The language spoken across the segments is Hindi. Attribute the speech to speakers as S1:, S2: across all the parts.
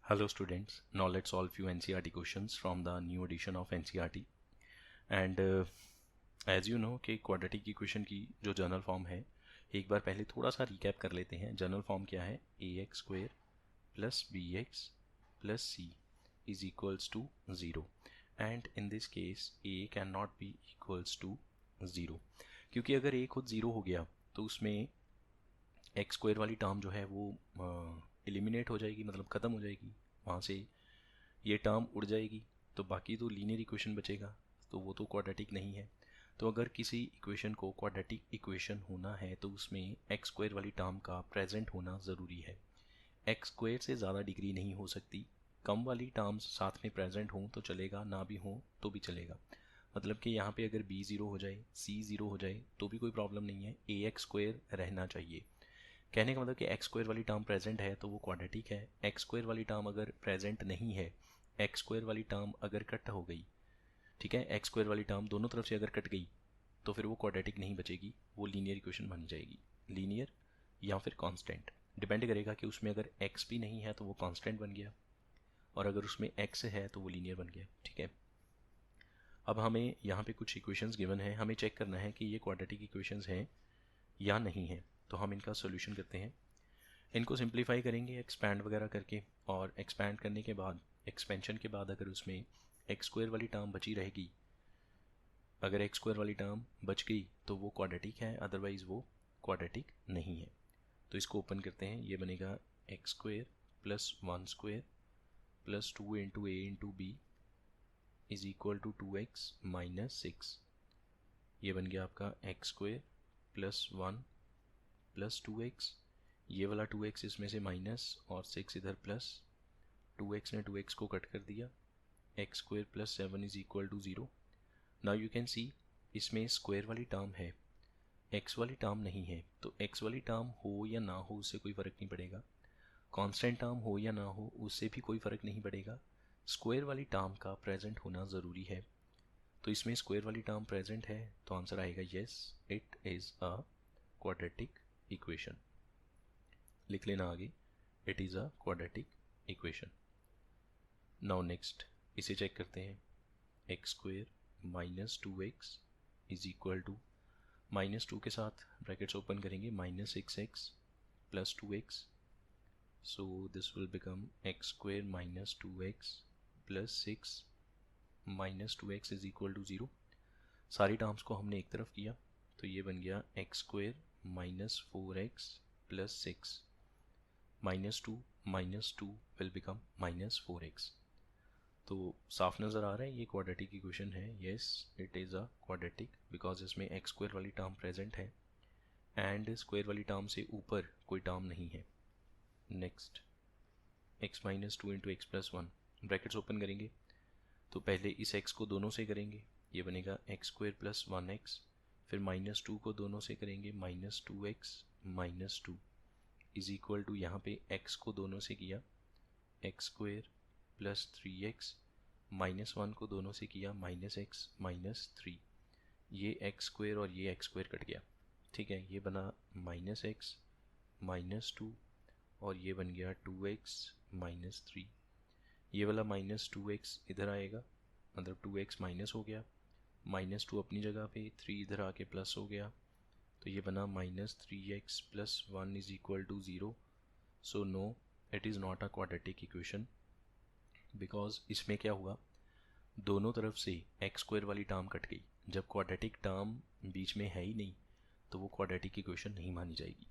S1: Hello students, now let's solve few NCERT questions from the new edition of NCERT and as you know कि quadratic equation की जो जनरल फॉर्म है एक बार पहले थोड़ा सा रिकैप कर लेते हैं। जनरल फॉर्म क्या है? ax square plus bx plus c is equals to 0 and in this case a cannot be equals to 0 क्योंकि अगर a खुद 0 हो गया तो उसमें एक्स स्क्वायर वाली टर्म जो है वो एलिमिनेट हो जाएगी, मतलब ख़त्म हो जाएगी, वहाँ से ये टर्म उड़ जाएगी, तो बाकी तो लीनियर इक्वेशन बचेगा, तो वो तो क्वाड्रेटिक नहीं है। तो अगर किसी इक्वेशन को क्वाड्रेटिक इक्वेशन होना है तो उसमें एक्स स्क्वायर वाली टर्म का प्रेजेंट होना ज़रूरी है। एक्स स्क्वायर से ज़्यादा डिग्री नहीं हो सकती। कम वाली टर्म्स साथ में प्रेजेंट हों तो चलेगा, ना भी हों तो भी चलेगा। मतलब कि यहाँ पे अगर b ज़ीरो हो जाए, c ज़ीरो हो जाए तो भी कोई प्रॉब्लम नहीं है, ए एक्स स्क्वायर रहना चाहिए। कहने का मतलब कि एक्स स्क्वायर वाली टर्म प्रेजेंट है तो वो क्वाड्रेटिक है। एक्स स्क्वायर वाली टर्म अगर प्रेजेंट नहीं है, एक्स स्क्वायर वाली टर्म अगर कट हो गई, ठीक है, एक्स स्क्वायर वाली टर्म दोनों तरफ से अगर कट गई तो फिर वो क्वाड्रेटिक नहीं बचेगी, वो लीनियर इक्वेशन बन जाएगी। लीनियर या फिर कांस्टेंट, डिपेंड करेगा कि उसमें अगर एक्स भी नहीं है तो वो कांस्टेंट बन गया, और अगर उसमें एक्स है तो वो लीनियर बन गया। ठीक है, अब हमें यहाँ पे कुछ इक्वेशंस गिवन है, हमें चेक करना है कि ये क्वाड्रेटिक इक्वेशंस हैं या नहीं है। तो हम इनका सोल्यूशन करते हैं, इनको सिंप्लीफाई करेंगे एक्सपैंड वगैरह करके, और एक्सपैंड करने के बाद, एक्सपेंशन के बाद अगर उसमें एक्स स्क्वायर वाली टर्म बची रहेगी, अगर एक्स स्क्वायर वाली टर्म बच गई तो वो क्वाड्रेटिक है, अदरवाइज़ वो क्वाड्रेटिक नहीं है। तो इसको ओपन करते हैं, ये बनेगा x square plus one square plus two into a into b is equal to 2x minus 6। ये बन गया आपका x square plus one plus 2x, ये वाला 2x इसमें से माइनस और 6 इधर प्लस, 2x ने 2x को कट कर दिया, x square plus 7 is equal to 0। Now you can see इसमें स्क्वायर वाली टर्म है, x वाली टर्म नहीं है, तो x वाली टर्म हो या ना हो उससे कोई फ़र्क नहीं पड़ेगा, कांस्टेंट टर्म हो या ना हो उससे भी कोई फ़र्क नहीं पड़ेगा, स्क्वायर वाली टर्म का प्रेजेंट होना ज़रूरी है। तो इसमें स्क्वायर वाली टर्म प्रेजेंट है तो आंसर आएगा yes, it is a quadratic equation. लिख लेना आगे, it is a quadratic equation. Now next इसे चेक करते हैं, x square minus 2x is equal to, minus 2 के साथ ब्रैकेट्स ओपन करेंगे, minus 6x plus 2x, so this will become x square minus 2x plus 6 minus 2x is equal to 0। सारी टर्म्स को हमने एक तरफ किया तो ये बन गया x square minus 4x plus 6, minus two will become minus 4x। तो साफ नज़र आ रहा है ये क्वाड्रेटिक इक्वेशन है, yes it is a quadratic, because इसमें एक्स स्क्वायर वाली टर्म प्रेजेंट है एंड स्क्वायर वाली टर्म से ऊपर कोई टर्म नहीं है। Next x minus two into x plus one, brackets open करेंगे तो पहले इस एक्स को दोनों से करेंगे, ये बनेगा एक्स स्क्वायर प्लस 1x, फिर माइनस 2 को दोनों से करेंगे, minus 2x minus 2 is equal to, यहाँ पे x को दोनों से किया x square plus 3x, minus 1 को दोनों से किया माइनस x माइनस 3, ये एक्स स्क्वायर और ये एक्स स्क्वायर कट गया। ठीक है, ये बना माइनस x माइनस 2 और ये बन गया 2x माइनस 3, ये वाला माइनस 2x इधर आएगा, मतलब 2x माइनस हो गया, माइनस 2 अपनी जगह पे, 3 इधर आके प्लस हो गया, तो ये बना minus 3x plus 1 is equal to 0। So no, it is not a quadratic equation, because इसमें क्या हुआ, दोनों तरफ से एक्स स्क्वायर वाली टर्म कट गई। जब क्वाड्रेटिक टर्म बीच में है ही नहीं तो वो क्वाड्रेटिक इक्वेशन नहीं मानी जाएगी।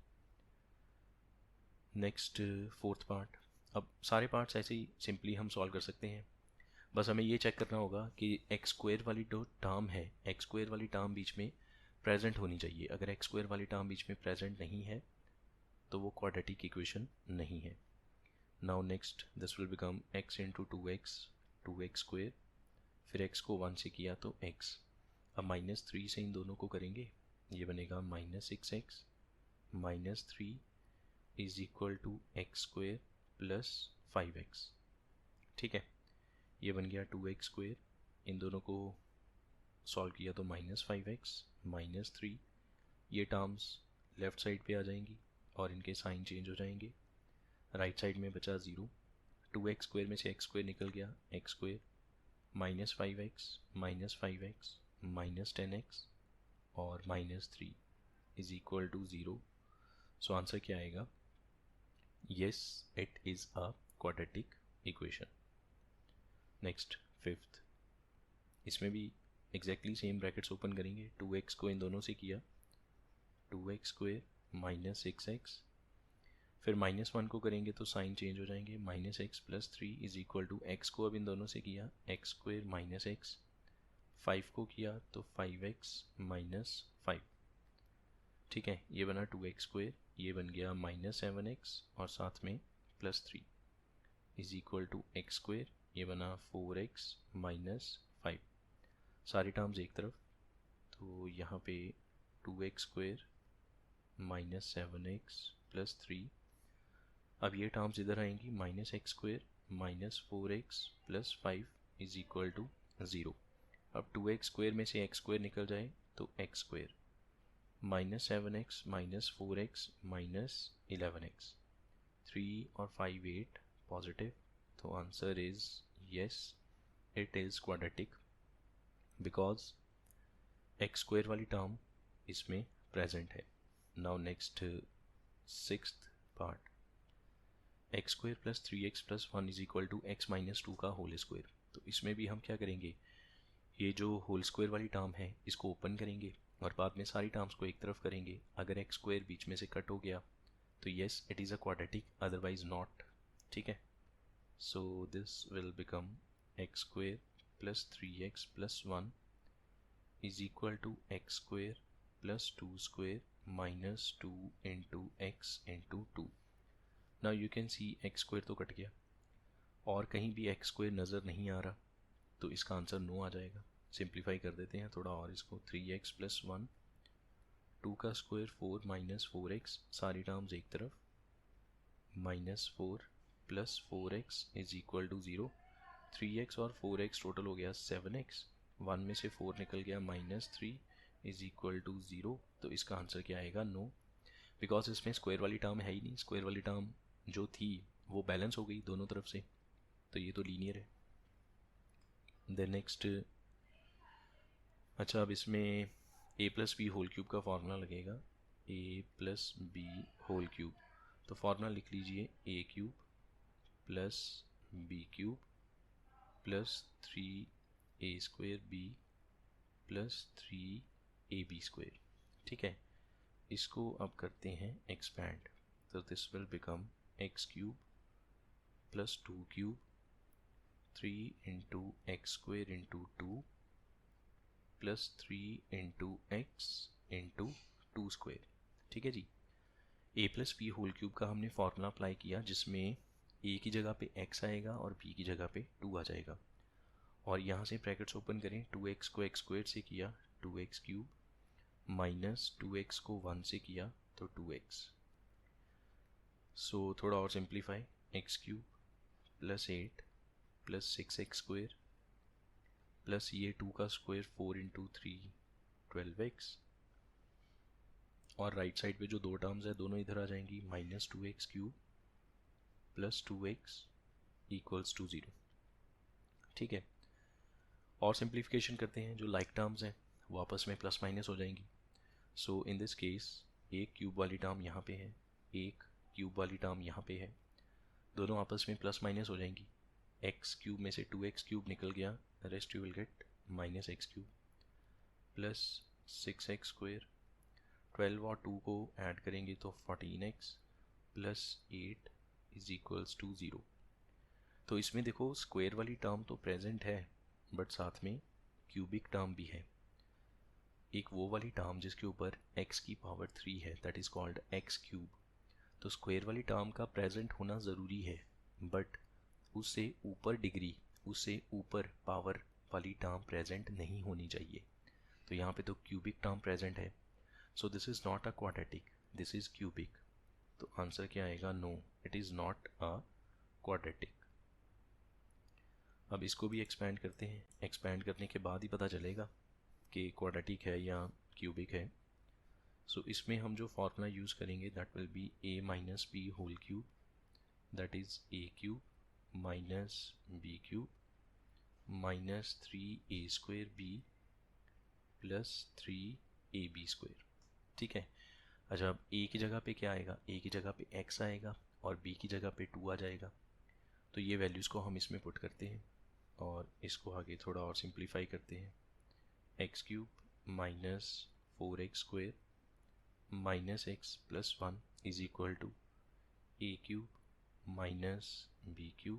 S1: नेक्स्ट फोर्थ पार्ट, अब सारे पार्ट्स ऐसे ही सिंपली हम सॉल्व कर सकते हैं, बस हमें ये चेक करना होगा कि एक्स स्क्वायर वाली जो टर्म है, एक्स स्क्वायर वाली टर्म बीच में प्रेजेंट होनी चाहिए। अगर एक्स स्क्वायर वाली टर्म बीच में प्रेजेंट नहीं है तो वो क्वाड्रेटिक इक्वेशन नहीं है। Now next this will become x into 2x square, फिर x को 1 से किया तो x, अब माइनस 3 से इन दोनों को करेंगे, ये बनेगा minus 6x minus 3 is equal to x square plus 5x। ठीक है, ये बन गया 2x स्क्वायर, इन दोनों को सॉल्व किया तो माइनस 5x माइनस 3, ये टर्म्स लेफ़्ट साइड पे आ जाएंगी और इनके साइन चेंज हो जाएंगे, राइट साइड में बचा 0, 2x² में से x² निकल गया, x² -5x -5x -10x और -3 is equal to 0। So answer क्या आएगा? Yes, it is a quadratic equation. Next 5th, इसमें भी एग्जैक्टली सेम ब्रैकेट्स ओपन करेंगे। 2x को इन दोनों से किया, 2x² -6x, फिर -1 को करेंगे तो साइन चेंज हो जाएंगे, -x + 3 is equal to x को अब इन दोनों से किया, x² -x, 5 को किया तो 5x - 5। ठीक है, ये बना 2x², ये बन गया -7x और साथ में +3 इज इक्वल टू x², ये बना 4x - 5। सारी टर्म्स एक तरफ, तो यहाँ पे 2x² -7x +3, अब ये टर्म्स इधर आएंगी, -x² -4x +5 is equal to 0। अब 2x² में से x² निकल जाए तो x² -7x -4x -11x, 3 और 5 8 पॉजिटिव, तो answer is yes, it is quadratic because x² वाली टर्म इसमें प्रेजेंट है। Now next 6th part, x² + 3x + 1 is equal to x - 2 का होल स्क्वायर। तो इसमें भी हम क्या करेंगे, ये जो होल स्क्वायर वाली टर्म है इसको ओपन करेंगे और बाद में सारी टर्म्स को एक तरफ करेंगे। अगर x² बीच में से कट हो गया तो yes, it is a quadratic, otherwise not. ठीक है, so this will become x² + 3x + 1 is equal to x² + 2² - 2 × x × 2। Now you can see x² तो कट गया और कहीं भी x² नज़र नहीं आ रहा, तो इसका आंसर नो आ जाएगा। सिंप्लीफाई कर देते हैं थोड़ा और इसको, 3x + 1, 2 का स्क्वायर 4 - 4x, सारी टर्म्स एक तरफ, -4 + 4x is equal to 0। 3x और 4x टोटल हो गया 7x, 1 में से 4 निकल गया, -3 इज इक्वल टू 0। तो इसका आंसर क्या आएगा? नो, बिकॉज इसमें स्क्वायर वाली टर्म है ही नहीं। स्क्वायर वाली टर्म जो थी वो बैलेंस हो गई दोनों तरफ से, तो ये तो लीनियर है। देन नेक्स्ट, अच्छा अब इसमें a + b होल क्यूब का फार्मूला लगेगा, a + b होल क्यूब। तो फार्मूला लिख लीजिए, a³ + b³ + 3a² b + 3ab²। ठीक है, इसको अब करते हैं एक्सपैंड, तो this will become x³ + 2³ 3 × x² × 2 + 3 × x × 2²। ठीक है जी, a + b होल क्यूब का हमने फार्मूला अप्लाई किया, जिसमें a की जगह पे x आएगा और b की जगह पे 2 आ जाएगा। और यहाँ से ब्रैकेट्स ओपन करें, 2x को x² से किया 2x³ -2x को 1 से किया तो 2x। सो थोड़ा और सिंप्लीफाई, x³ + 8 + 6x² प्लस ये 2 का स्क्वायर 4 × 3 12x, और राइट साइड पे जो दो टर्म्स है दोनों इधर आ जाएंगी, -2x³ + 2x = 0। ठीक है, और सिंप्लीफिकेशन करते हैं, जो लाइक टर्म्स हैं वो आपस में प्लस माइनस हो जाएंगी। सो इन दिस केस एक क्यूब वाली टर्म यहाँ पे है, एक क्यूब वाली टर्म यहाँ पे है, दोनों आपस में प्लस माइनस हो जाएंगी। x³ में से 2x³ निकल गया, rest you will gate -x³ + 6x², 12 और 2 को ऐड करेंगे तो 14x + 8 = 0। तो इसमें देखो स्क्वायर वाली टर्म तो प्रेजेंट है, बट साथ में क्यूबिक टर्म भी है। एक वो वाली टर्म जिसके ऊपर x³ 3 है, दैट इज़ कॉल्ड x³। तो स्क्वायर वाली टर्म का प्रेजेंट होना ज़रूरी है, बट उससे ऊपर डिग्री, उससे ऊपर पावर वाली टर्म प्रेजेंट नहीं होनी चाहिए। तो यहाँ पे तो क्यूबिक टर्म प्रेजेंट है, so this is not a quadratic, this is cubic. तो आंसर क्या आएगा? No, it is not a quadratic. अब इसको भी एक्सपैंड करते हैं, एक्सपैंड करने के बाद ही पता चलेगा कि क्वाड्रेटिक है या क्यूबिक है। सो इसमें हम जो फार्मूला यूज़ करेंगे that will be a - b whole cube, that is a³ minus b cube minus 3a² b plus 3ab²। ठीक है। अच्छा, अब a की जगह पे क्या आएगा, a की जगह पे x आएगा और b की जगह पे 2 आ जाएगा। तो ये वैल्यूज़ को हम इसमें पुट करते हैं और इसको आगे थोड़ा और सिंप्लीफाई करते हैं। x³ minus 4x² minus x plus 1 is equal to a³ minus b³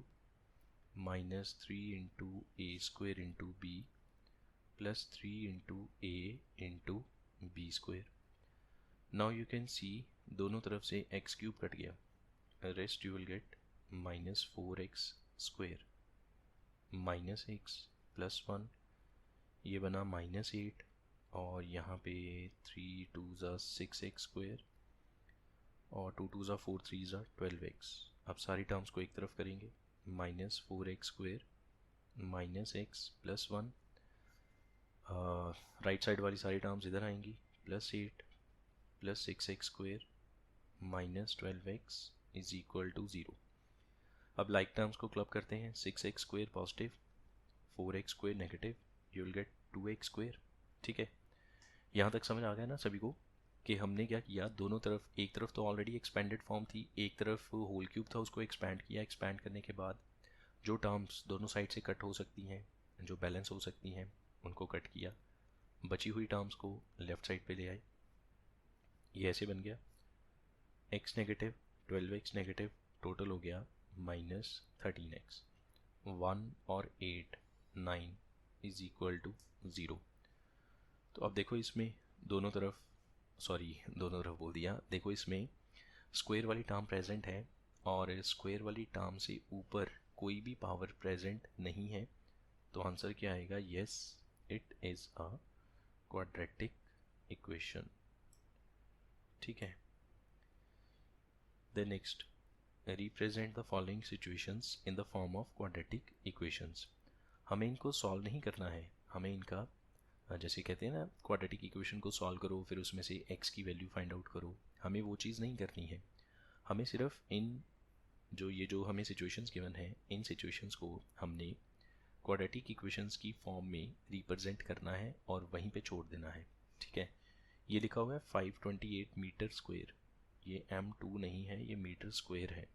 S1: minus 3 into a² into b plus 3 into a into b²। Now you can see दोनों तरफ से x³ कट गया, rest you will get minus 4x² minus x plus 1, ये बना माइनस 8 और यहाँ पे 3 2 ज़ा 6x² और 2 2 ज़ा 4 3 ज़ा 12x। अब सारी टर्म्स को एक तरफ करेंगे, minus 4x² minus x plus 1, right side वाली सारी टर्म्स इधर आएंगी, plus 8 plus 6x² minus 12x is equal to 0। अब लाइक टर्म्स को क्लब करते हैं, 6x² positive 4x² negative, you will get 2x²। ठीक है, यहाँ तक समझ आ गया ना सभी को कि हमने क्या किया, दोनों तरफ, एक तरफ तो ऑलरेडी एक्सपेंडेड फॉर्म थी, एक तरफ होल क्यूब था, उसको एक्सपैंड किया। एक्सपैंड करने के बाद जो टर्म्स दोनों साइड से कट हो सकती हैं, जो बैलेंस हो सकती हैं, उनको कट किया, बची हुई टर्म्स को लेफ़्ट साइड पे ले आए। ये ऐसे बन गया x negative 12x negative, total हो गया माइनस 13x। 1 और 8 9 इज इक्वल टू 0। तो अब देखो इसमें दोनों तरफ, दोनों तरफ बोल दिया, देखो इसमें स्क्वायर वाली टर्म प्रेजेंट है और स्क्वायर वाली टर्म से ऊपर कोई भी पावर प्रेजेंट नहीं है। तो आंसर क्या आएगा, yes it is a quadratic equation. ठीक है। The next, represent the following situations in the form of quadratic equations. हमें इनको सॉल्व नहीं करना है, हमें इनका, जैसे कहते हैं ना क्वाड्रेटिक इक्वेशन को सॉल्व करो फिर उसमें से x की वैल्यू फाइंड आउट करो, हमें वो चीज़ नहीं करनी है। हमें सिर्फ इन जो हमें सिचुएशंस गिवन है, इन सिचुएशंस को हमने क्वाड्रेटिक इक्वेशंस की फॉर्म में रिप्रेजेंट करना है और वहीं पे छोड़ देना है। ठीक है, ये लिखा हुआ है 528 मीटर स्क्वायर, ये m2 नहीं है, ये मीटर स्क्वायर है।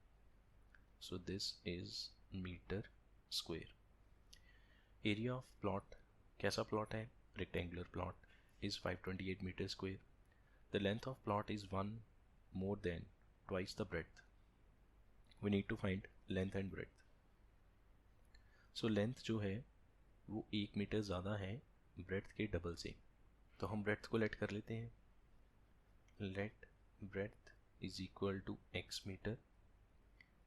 S1: So this is metre square. Area of plot, कैसा प्लॉट है, rectangular plot, is 528 meters square. The length of plot is 1 more than twice the breadth. We need to find length and breadth. So length जो है वो 1 मीटर ज़्यादा है breadth के डबल से, तो हम breadth को let कर लेते हैं। Let breadth is equal to x metre,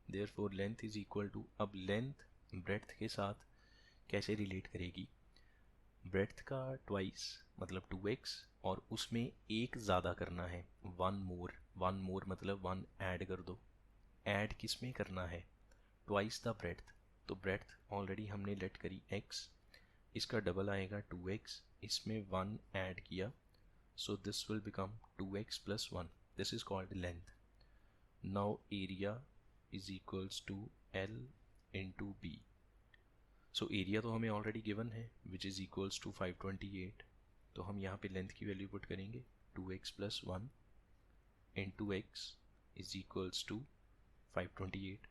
S1: therefore length is equal to, अब length breadth के साथ कैसे रिलेट करेगी, ब्रेड्थ का ट्वाइस मतलब 2x और उसमें एक ज़्यादा करना है, वन मोर मतलब 1 ऐड कर दो। ऐड किस में करना है, ट्वाइस द ब्रेड्थ, तो ब्रेड्थ ऑलरेडी हमने लेट करी x, इसका डबल आएगा 2x, इसमें 1 ऐड किया, so this will become 2x plus 1, this is called length. Now area is equals to L into B। So area तो हमें ऑलरेडी गिवन है विच इज़ इक्वल्स टू 528, तो हम यहाँ पे लेंथ की वैल्यू पुट करेंगे 2x plus 1 into x is equals to 528,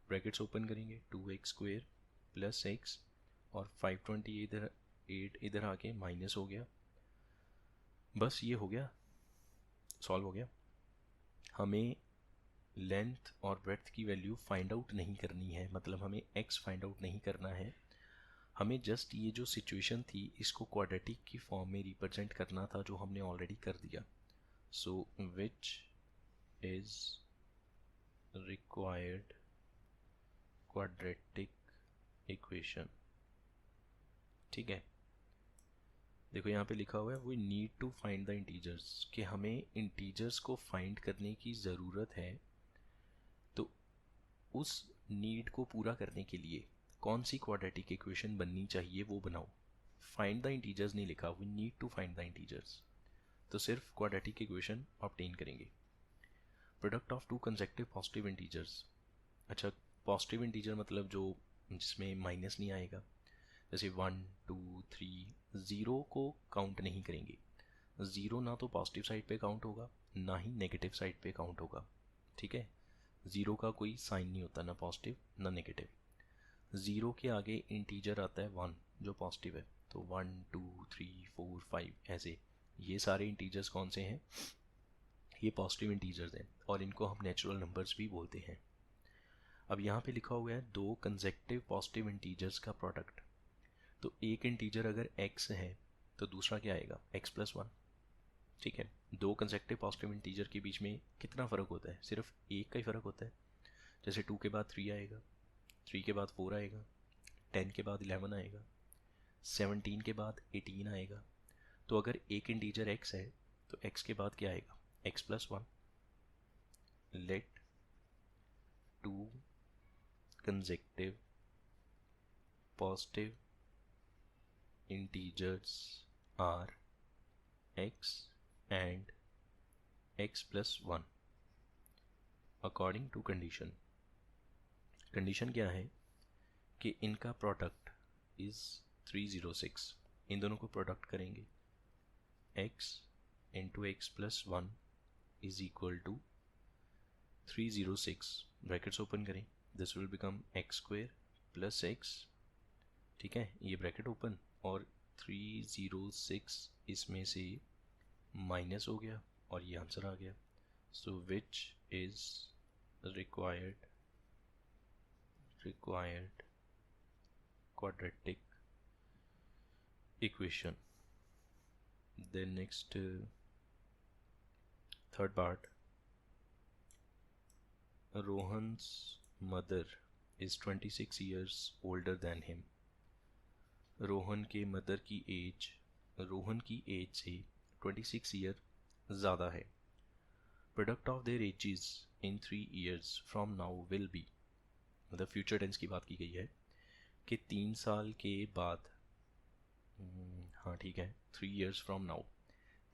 S1: brackets open करेंगे 2x² प्लस x और 528 इधर आके माइनस हो गया, बस ये हो गया, सॉल्व हो गया। हमें लेंथ और ब्रेड्थ की वैल्यू फाइंड आउट नहीं करनी है, मतलब हमें x फाइंड आउट नहीं करना है, हमें जस्ट ये जो सिचुएशन थी इसको क्वाड्रेटिक की फॉर्म में रिप्रेजेंट करना था, जो हमने ऑलरेडी कर दिया। So which is required quadratic equation. ठीक है, देखो यहाँ पे लिखा हुआ है we need to find the integers, कि हमें इंटीजर्स को फाइंड करने की ज़रूरत है। तो उस नीड को पूरा करने के लिए कौन सी क्वाड्रेटिक इक्वेशन बननी चाहिए वो बनाओ। फाइंड द इंटीजर्स नहीं लिखा, we need to find the integers, तो सिर्फ क्वाड्रेटिक इक्वेशन ऑब्टेन करेंगे। Product of two consecutive positive integers, अच्छा पॉजिटिव इंटीजर मतलब जो जिसमें माइनस नहीं आएगा, जैसे 1 2 3, ज़ीरो को काउंट नहीं करेंगे। ज़ीरो ना तो पॉजिटिव साइड पे काउंट होगा, ना ही नेगेटिव साइड पे काउंट होगा, ठीक है। ज़ीरो का कोई साइन नहीं होता, ना पॉजिटिव ना नेगेटिव। ज़ीरो के आगे इंटीजर आता है 1 जो पॉजिटिव है, तो 1 2 3 4 5 ऐसे ये सारे इंटीजर्स कौन से हैं, ये पॉजिटिव इंटीजर्स हैं और इनको हम नेचुरल नंबर्स भी बोलते हैं। अब यहाँ पे लिखा हुआ है दो कंसेक्टिव पॉजिटिव इंटीजर्स का प्रोडक्ट। तो एक इंटीजर अगर x है तो दूसरा क्या आएगा, x+1, ठीक है। दो कंसेक्टिव पॉजिटिव इंटीजर के बीच में कितना फ़र्क होता है, सिर्फ एक का ही फ़र्क होता है। जैसे 2 के बाद 3 आएगा, 3 के बाद 4 आएगा, 10 के बाद 11 आएगा, 17 के बाद 18 आएगा। तो अगर एक इंटीजर x है तो x के बाद क्या आएगा, x+1। Let two consecutive positive integers are x and x+1 according to condition। Condition क्या है कि इनका प्रोडक्ट इज़ 306। इन दोनों को प्रोडक्ट करेंगे, x into x+1 is equal to 306, brackets open करें, this will become x² plus x, ठीक है, ये ब्रैकेट ओपन, और 306 इसमें से माइनस हो गया और ये आंसर आ गया। So which is required quadratic equation। then next third part, Rohan's mother is 26 years older than him। Rohan के मदर की एज रोहन की एज से 26 ईयर ज़्यादा है। Product of their edges in 3 years from now will be, मतलब फ्यूचर टेंस की बात की गई है कि 3 साल के बाद, हाँ ठीक है, 3 years फ्रॉम नाउ,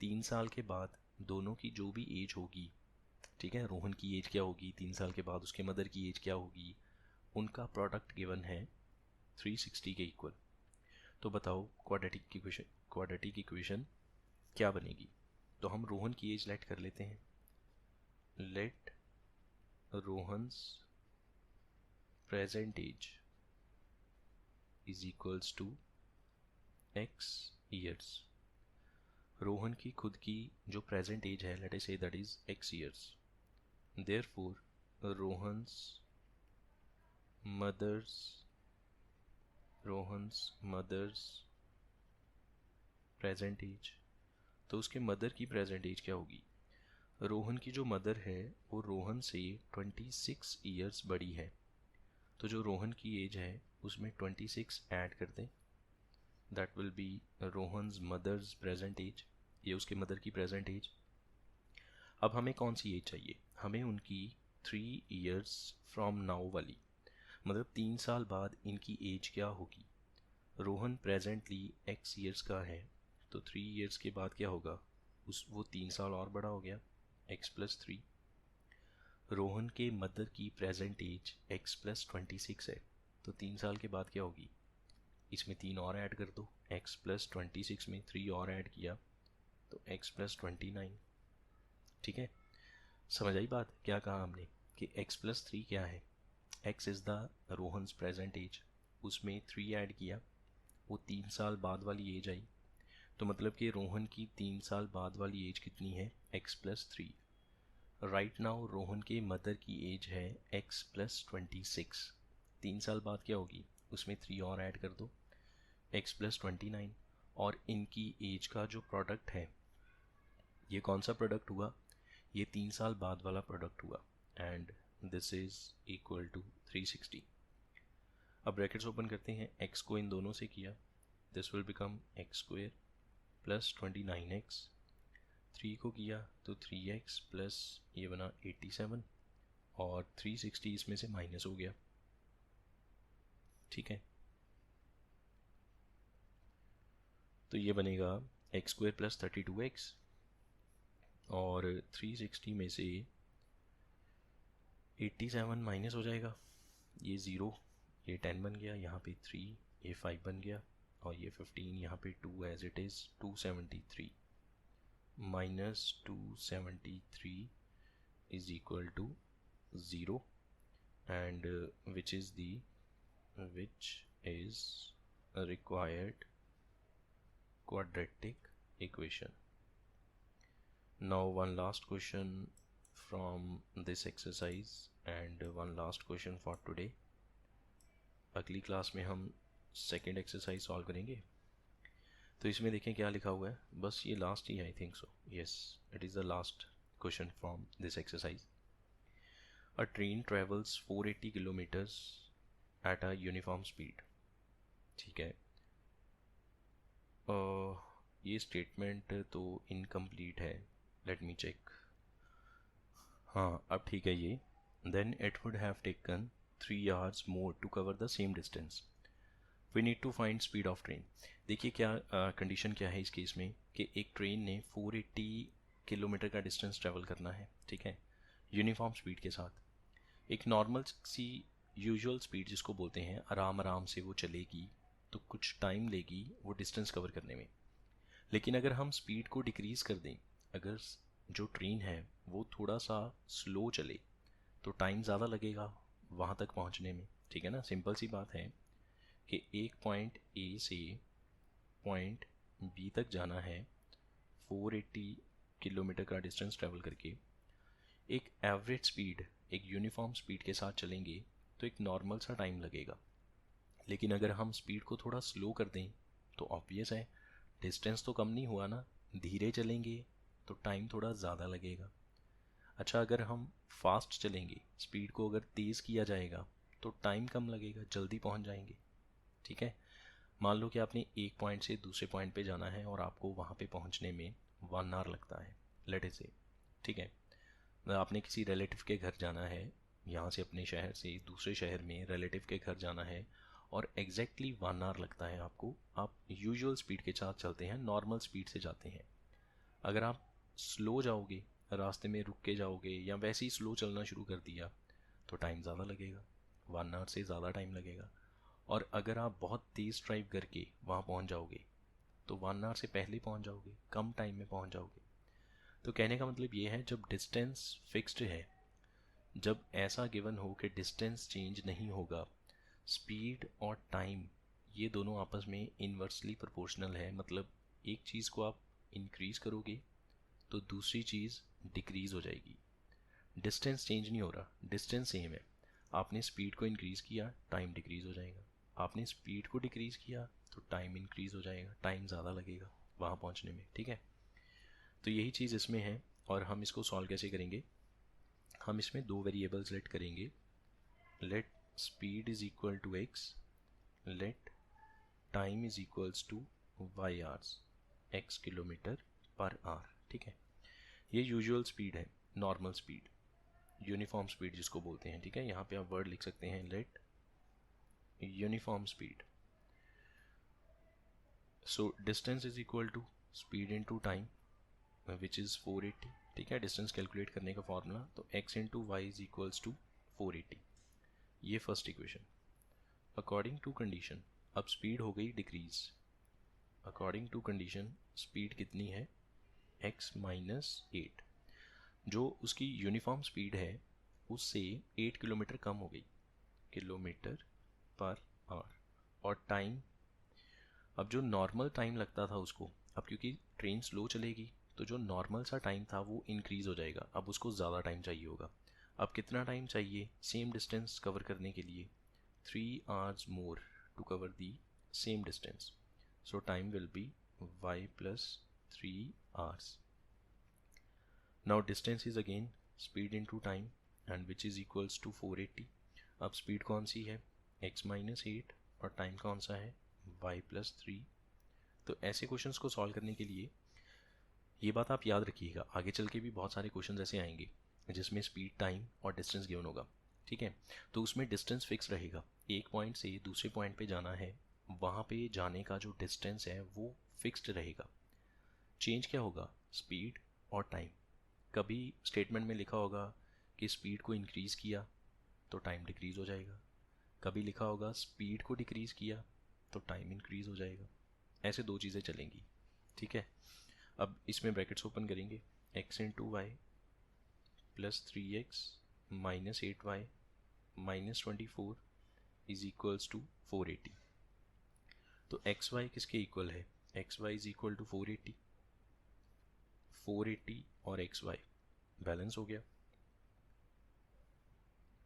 S1: 3 साल के बाद दोनों की जो भी एज होगी, ठीक है, रोहन की एज क्या होगी 3 साल के बाद, उसके मदर की एज क्या होगी, उनका प्रोडक्ट गिवन है 360 के इक्वल। तो बताओ क्वाड्रेटिक इक्वेशन क्या बनेगी। तो हम रोहन की एज लेट कर लेते हैं, let Rohan's present age is equals to x years। Rohan की खुद की जो प्रेजेंट एज है, let us say that is x years। Therefore Rohan's mother's present age, तो उसके मदर की प्रेजेंट एज क्या होगी। रोहन की जो मदर है वो रोहन से 26 ईयर्स बड़ी है, तो जो रोहन की एज है उसमें 26 ऐड कर दें, that will be Rohan's mother's present age, ये उसके मदर की प्रेजेंट एज। अब हमें कौन सी एज चाहिए, हमें उनकी 3 years फ्रॉम नाउ वाली, मतलब 3 साल बाद इनकी एज क्या होगी। रोहन प्रेजेंटली x years का है, तो 3 years के बाद क्या होगा, वो 3 साल और बड़ा हो गया, x+3। रोहन के मदर की प्रेजेंट एज x+26 है, तो 3 साल के बाद क्या होगी, इसमें 3 और ऐड कर दो, x+26 में 3 और ऐड किया तो x+29, ठीक है। समझ आई बात, क्या कहा हमने कि x+3 क्या है, x is the Rohan's present age, उसमें 3 ऐड किया, वो 3 साल बाद वाली एज आई, तो मतलब कि रोहन की 3 साल बाद वाली एज कितनी है, x+3। राइट नाउ रोहन के मदर की एज है x+26, 3 साल बाद क्या होगी, उसमें 3 और ऐड कर दो, x+29, और इनकी एज का जो प्रोडक्ट है, ये कौन सा प्रोडक्ट हुआ, ये 3 साल बाद वाला प्रोडक्ट हुआ, and this is equal to 360। अब ब्रैकेट्स ओपन करते हैं, x को इन दोनों से किया, this will become x² plus 29x, 3 को किया तो 3x प्लस ये बना 87, और 360 इसमें से माइनस हो गया, ठीक है। तो ये बनेगा x² प्लस 32x, और 360 में से 87 माइनस हो जाएगा, ये 0, ये 10 बन गया, यहाँ पे 3, ये 5 बन गया, और ये 15, यहाँ पे 2 as it is, 273 minus 273 is equal to 0, and which is a required quadratic equation. Now one last question from this exercise and one last question for today. अगली क्लास में हम सेकेंड एक्सरसाइज सॉल्व करेंगे। तो इसमें देखें क्या लिखा हुआ है, बस ये लास्ट ही है, I think so, yes it is the last question from this exercise. A train travels 480 kilometers at a uniform speed। ठीक है, ये स्टेटमेंट तो इनकम्प्लीट है, लेट मी चेक। हाँ अब ठीक है ये। Then it would have taken 3 hours more to cover the same distance. We need to find speed of train. देखिए क्या कंडीशन क्या है इस केस में कि एक ट्रेन ने 480 किलोमीटर का डिस्टेंस ट्रेवल करना है, ठीक है, यूनिफॉर्म स्पीड के साथ। एक नॉर्मल सी यूजुअल स्पीड जिसको बोलते हैं, आराम आराम से वो चलेगी तो कुछ टाइम लेगी वो डिस्टेंस कवर करने में। लेकिन अगर हम स्पीड को डिक्रीज़ कर दें, अगर जो ट्रेन है वो थोड़ा सा स्लो चले तो टाइम ज़्यादा लगेगा वहाँ तक पहुँचने में, ठीक है ना। सिंपल सी बात है कि एक पॉइंट ए से पॉइंट बी तक जाना है 480 किलोमीटर का डिस्टेंस ट्रेवल करके। एक एवरेज स्पीड, एक यूनिफॉर्म स्पीड के साथ चलेंगे तो एक नॉर्मल सा टाइम लगेगा। लेकिन अगर हम स्पीड को थोड़ा स्लो कर दें तो ऑब्वियस है डिस्टेंस तो कम नहीं हुआ ना, धीरे चलेंगे तो टाइम थोड़ा ज़्यादा लगेगा। अच्छा अगर हम फास्ट चलेंगे, स्पीड को अगर तेज़ किया जाएगा तो टाइम कम लगेगा, जल्दी पहुंच जाएंगे, ठीक है। मान लो कि आपने एक पॉइंट से दूसरे पॉइंट पे जाना है और आपको वहाँ पे पहुँचने में 1 hour लगता है, लेट इट से, ठीक है। आपने किसी रिलेटिव के घर जाना है, यहाँ से अपने शहर से दूसरे शहर में रिलेटिव के घर जाना है और एग्जैक्टली 1 hour लगता है आपको। आप यूजुअल स्पीड के साथ चलते हैं, नॉर्मल स्पीड से जाते हैं। अगर आप स्लो जाओगे, रास्ते में रुक के जाओगे या वैसे ही स्लो चलना शुरू कर दिया तो टाइम ज़्यादा लगेगा, 1 hour से ज़्यादा टाइम लगेगा। और अगर आप बहुत तेज़ ड्राइव करके वहाँ पहुँच जाओगे तो 1 hour से पहले पहुँच जाओगे, कम टाइम में पहुँच जाओगे। तो कहने का मतलब ये है जब डिस्टेंस फिक्स्ड है, जब ऐसा गिवन हो कि डिस्टेंस चेंज नहीं होगा, स्पीड और टाइम ये दोनों आपस में इन्वर्सली प्रोपोर्शनल है, मतलब एक चीज़ को आप इंक्रीज़ करोगे तो दूसरी चीज़ डिक्रीज़ हो जाएगी। डिस्टेंस चेंज नहीं हो रहा, डिस्टेंस सेम है। आपने स्पीड को इंक्रीज़ किया, टाइम डिक्रीज़ हो जाएगा। आपने स्पीड को डिक्रीज़ किया तो टाइम इंक्रीज़ हो जाएगा, टाइम ज़्यादा लगेगा वहाँ पहुँचने में, ठीक है। तो यही चीज़ इसमें है। और हम इसको सॉल्व कैसे करेंगे, हम इसमें 2 वेरिएबल्स लेट करेंगे। Let speed is equal to x, let time is equals to y hours, x kilometre per hour, ठीक है। ये यूजुअल स्पीड है, नॉर्मल स्पीड, यूनिफॉर्म स्पीड जिसको बोलते हैं, ठीक है। यहाँ पे आप वर्ड लिख सकते हैं let uniform speed. So distance is equal to speed into time which is 480, ठीक है। डिस्टेंस कैलकुलेट करने का फॉर्मूला तो x into y is equals to 480, ये first equation. According to condition, अब स्पीड हो गई decrease. According to condition speed कितनी है, x माइनस 8। जो उसकी यूनिफॉर्म स्पीड है उससे 8 किलोमीटर कम हो गई, किलोमीटर पर आवर। और टाइम, अब जो नॉर्मल टाइम लगता था उसको, अब क्योंकि ट्रेन स्लो चलेगी तो जो नॉर्मल सा टाइम था वो इंक्रीज़ हो जाएगा, अब उसको ज़्यादा टाइम चाहिए होगा। अब कितना टाइम चाहिए सेम डिस्टेंस कवर करने के लिए, 3 hours more to cover the same distance. So time will be y plus 3 hours। Now distance is again speed into time and which is equals to 480। अब स्पीड कौन सी है, x माइनस 8, और टाइम कौन सा है, y प्लस 3। तो ऐसे क्वेश्चंस को सॉल्व करने के लिए ये बात आप याद रखिएगा, आगे चल के भी बहुत सारे क्वेश्चन ऐसे आएंगे जिसमें स्पीड, टाइम और डिस्टेंस गिवन होगा, ठीक है। तो उसमें डिस्टेंस फिक्स रहेगा, एक पॉइंट से दूसरे पॉइंट पे जाना है, वहाँ पे जाने का जो डिस्टेंस है वो फिक्स्ड रहेगा। चेंज क्या होगा, स्पीड और टाइम। कभी स्टेटमेंट में लिखा होगा कि स्पीड को इंक्रीज़ किया तो टाइम डिक्रीज़ हो जाएगा, कभी लिखा होगा स्पीड को डिक्रीज़ किया तो टाइम इंक्रीज़ हो जाएगा। ऐसे दो चीज़ें चलेंगी, ठीक है। अब इसमें ब्रैकेट्स ओपन करेंगे, x into y plus 3x minus 8y minus 24 is equals to 480। तो एक्स वाई किसके इक्वल है? X y is equal to 480, 480 और एक्स वाई बैलेंस हो गया।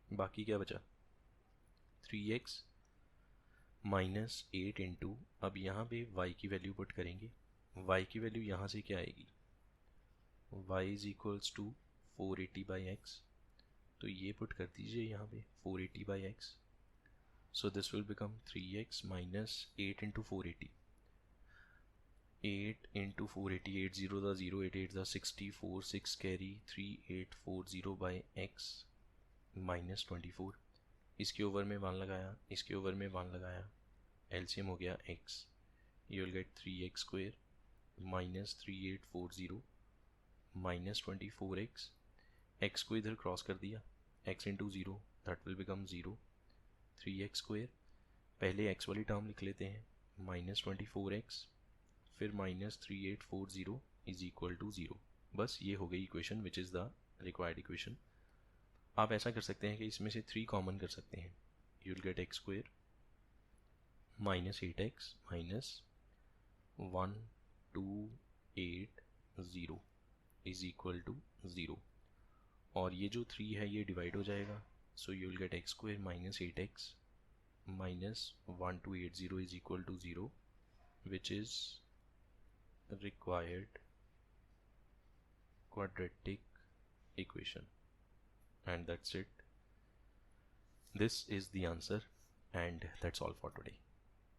S1: बाकी क्या बचा? 3x माइनस 8 इंटू, अब यहाँ पे y की वैल्यू पुट करेंगे। y की वैल्यू यहाँ से क्या आएगी? y is equals to 480 by x, तो ये पुट कर दीजिए यहाँ पे 480 by x. So this will become 3x minus 8 into 480, 8 into 480, 8 0 दा 0, 8 8 दा 64, 6 कैरी 3840 बाई एक्स माइनस 24। इसके ओवर में 1 लगाया, इसके ओवर में 1 लगाया, एलसीएम हो गया x, you will gate 3x square minus 3840 minus 24x, x को इधर क्रॉस कर दिया, x into 0 that will become 0, 3x square, पहले x वाली टर्म लिख लेते हैं, माइनस 24x फिर माइनस 3840 इज इक्वल टू 0। बस ये हो गई equation which is the required equation. आप ऐसा कर सकते हैं कि इसमें से 3 कॉमन कर सकते हैं, you will get x square minus 8x minus 1280 is equal to 0, और ये जो 3 है ये डिवाइड हो जाएगा, so you will get x square minus 8x minus 1280 is equal to 0 which is required quadratic equation, and that's it. This is the answer, and that's all for today.